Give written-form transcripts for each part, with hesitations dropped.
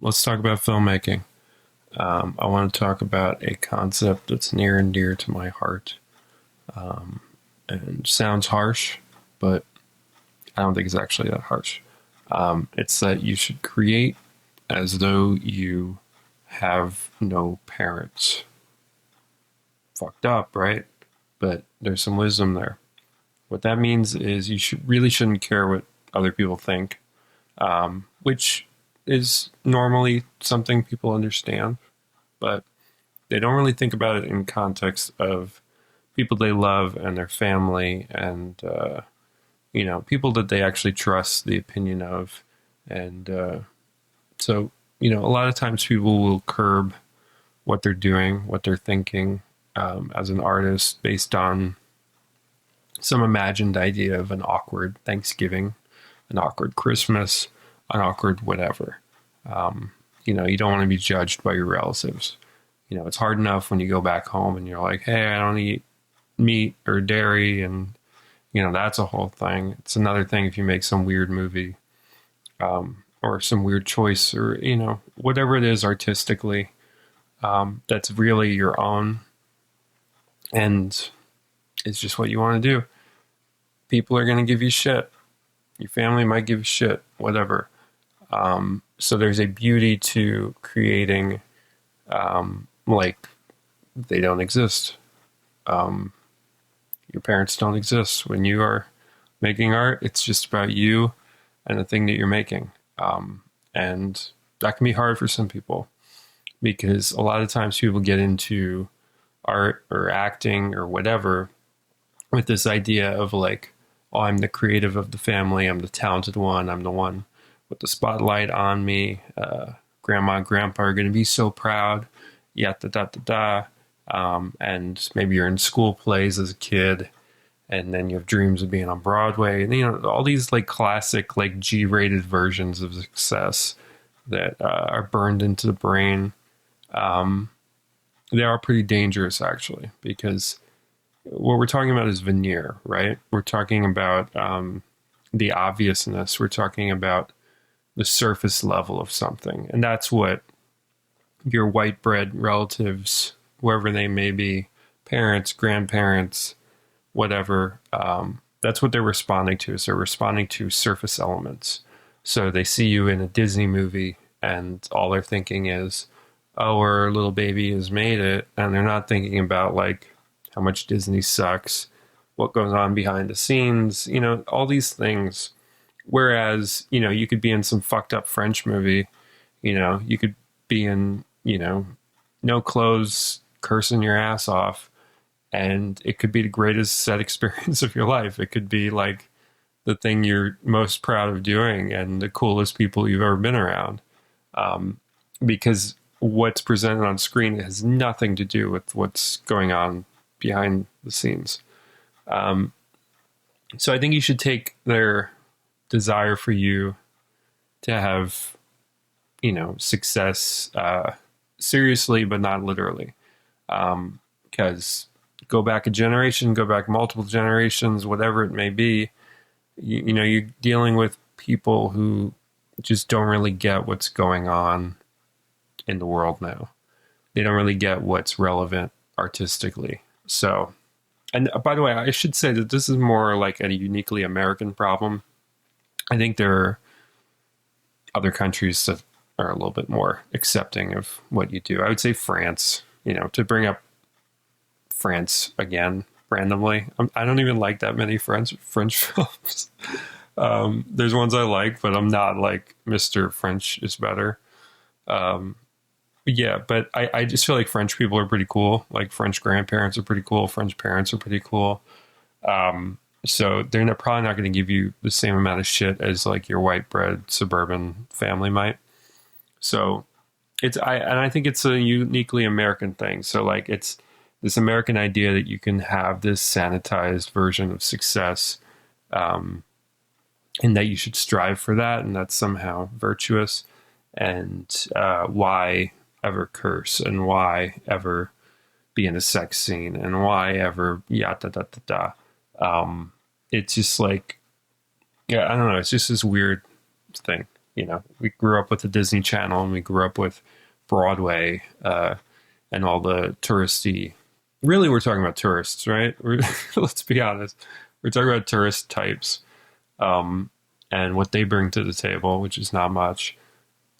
Let's talk about filmmaking. I want to talk about a concept that's near and dear to my heart. And sounds harsh, but I don't think it's actually that harsh. It's that you should create as though you have no parents. Fucked up, right? But there's some wisdom there. What that means is you really shouldn't care what other people think, which is normally something people understand, but they don't really think about it in context of people they love and their family and people that they actually trust the opinion of. And so a lot of times people will curb what they're doing, what they're thinking, as an artist based on some imagined idea of an awkward Thanksgiving, an awkward Christmas, an awkward whatever. You don't want to be judged by your relatives. It's hard enough when you go back home and you're like, hey, I don't eat meat or dairy, and that's a whole thing. It's another thing if you make some weird movie, or some weird choice, or whatever it is artistically, that's really your own, and it's just what you want to do. People are going to give you shit. Your family might give you shit, whatever. So there's a beauty to creating, like they don't exist. Your parents don't exist. When you are making art, it's just about you and the thing that you're making. And that can be hard for some people because a lot of times people get into art or acting or whatever with this idea of like, oh, I'm the creative of the family. I'm the talented one. I'm the one with the spotlight on me. Grandma and grandpa are going to be so proud. Yeah, da da da da. And maybe you're in school plays as a kid, and then you have dreams of being on Broadway, and all these like classic like G-rated versions of success that are burned into the brain. They are pretty dangerous actually, because what we're talking about is veneer, right? We're talking about the obviousness. We're talking about the surface level of something, and that's what your white bread relatives, wherever they may be, parents, grandparents, whatever, that's what they're responding to. So they're responding to surface elements. So they see you in a Disney movie and all they're thinking is, oh, our little baby has made it. And they're not thinking about like how much Disney sucks, what goes on behind the scenes, all these things. Whereas, you could be in some fucked up French movie, you could be in, no clothes, cursing your ass off, and it could be the greatest set experience of your life. It could be like the thing you're most proud of doing and the coolest people you've ever been around. Because what's presented on screen has nothing to do with what's going on behind the scenes. So I think you should take their desire for you to have, success seriously, but not literally. Because go back a generation, go back multiple generations, whatever it may be, you're dealing with people who just don't really get what's going on in the world now. They don't really get what's relevant artistically. So, and by the way, I should say that this is more like a uniquely American problem. I think there are other countries that are a little bit more accepting of what you do. I would say France, to bring up France again randomly. I don't even like that many French films. There's ones I like, but I'm not like Mr. French is better. Yeah, but I just feel like French people are pretty cool. Like French grandparents are pretty cool. French parents are pretty cool. So they're probably not going to give you the same amount of shit as like your white bread suburban family might. So I think it's a uniquely American thing. So like it's this American idea that you can have this sanitized version of success, and that you should strive for that, and that's somehow virtuous. And why ever curse, and why ever be in a sex scene, and why ever yada da da da. It's just like, yeah, I don't know. It's just this weird thing, You know, we grew up with the Disney Channel and we grew up with Broadway and all the touristy. Really, we're talking about tourists, right? Let's be honest. We're talking about tourist types and what they bring to the table, which is not much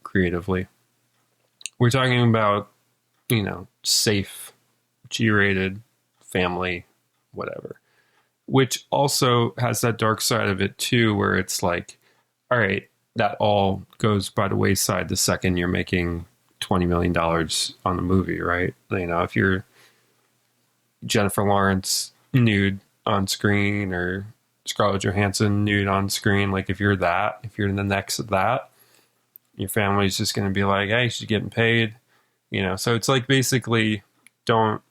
creatively. We're talking about, you know, safe, G-rated, family, whatever. Which also has that dark side of it too, where it's like, all right, that all goes by the wayside the second you're making $20 million on the movie, right? You know, if you're Jennifer Lawrence nude on screen or Scarlett Johansson nude on screen, like if you're the next that, your family's just going to be like, hey, she's getting paid, you know? So it's like basically don't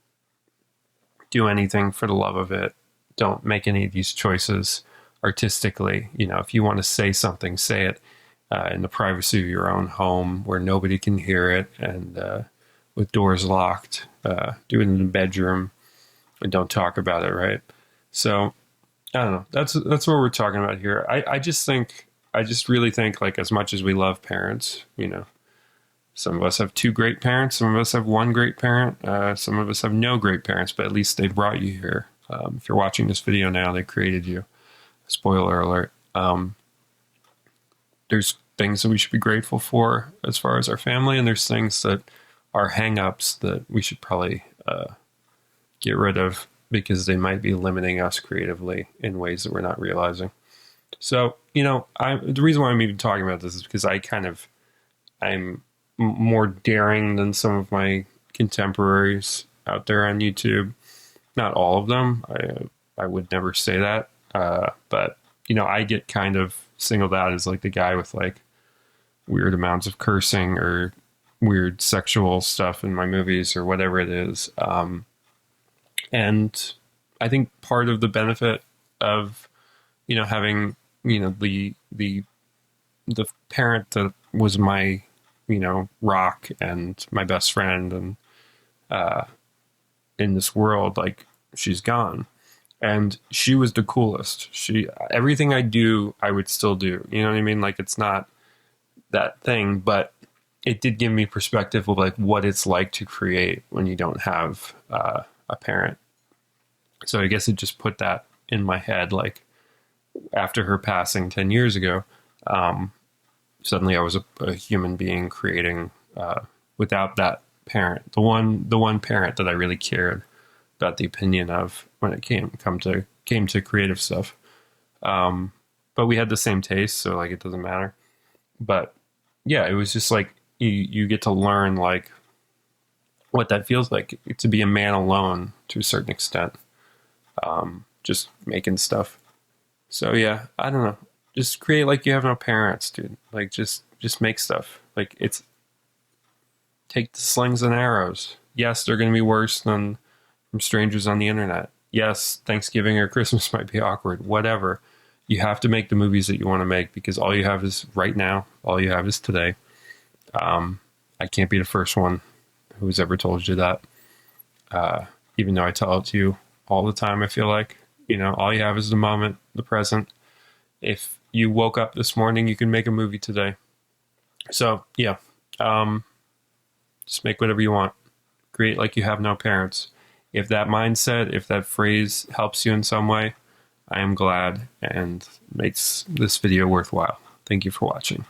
do anything for the love of it. Don't make any of these choices artistically. You know, if you want to say something, say it in the privacy of your own home where nobody can hear it and with doors locked. Do it in the bedroom and don't talk about it, right? So I don't know. That's what we're talking about here. I just really think, like, as much as we love parents, you know, some of us have two great parents, some of us have one great parent, some of us have no great parents, but at least they brought you here. If you're watching this video now, they created you. Spoiler alert. There's things that we should be grateful for as far as our family, and there's things that are hang-ups that we should probably get rid of because they might be limiting us creatively in ways that we're not realizing. So, you know, the reason why I'm even talking about this is because I'm more daring than some of my contemporaries out there on YouTube. Not all of them. I would never say that. But, you know, I get kind of singled out as like the guy with like weird amounts of cursing or weird sexual stuff in my movies or whatever it is. And I think part of the benefit of, you know, having, you know, the parent that was my, you know, rock and my best friend and in this world, like, she's gone. And she was the coolest. Everything I do, I would still do. You know what I mean? Like, it's not that thing, but it did give me perspective of like what it's like to create when you don't have a parent. So I guess it just put that in my head. Like, after her passing 10 years ago, suddenly I was a human being creating without that parent, the one parent that I really cared about the opinion of when it came to creative stuff. But we had the same taste, so like it doesn't matter. But yeah, it was just like you get to learn like what that feels like to be a man alone to a certain extent, just making stuff. So yeah, I don't know. Just create like you have no parents, dude. Like just make stuff. Like take the slings and arrows. Yes, they're going to be worse than from strangers on the internet. Yes, Thanksgiving or Christmas might be awkward. Whatever. You have to make the movies that you want to make because all you have is right now. All you have is today. I can't be the first one who's ever told you that. Even though I tell it to you all the time, I feel like, you know, all you have is the moment, the present. If you woke up this morning, you can make a movie today. So yeah, just make whatever you want. Create like you have no parents. If that mindset, if that phrase helps you in some way, I am glad and makes this video worthwhile. Thank you for watching.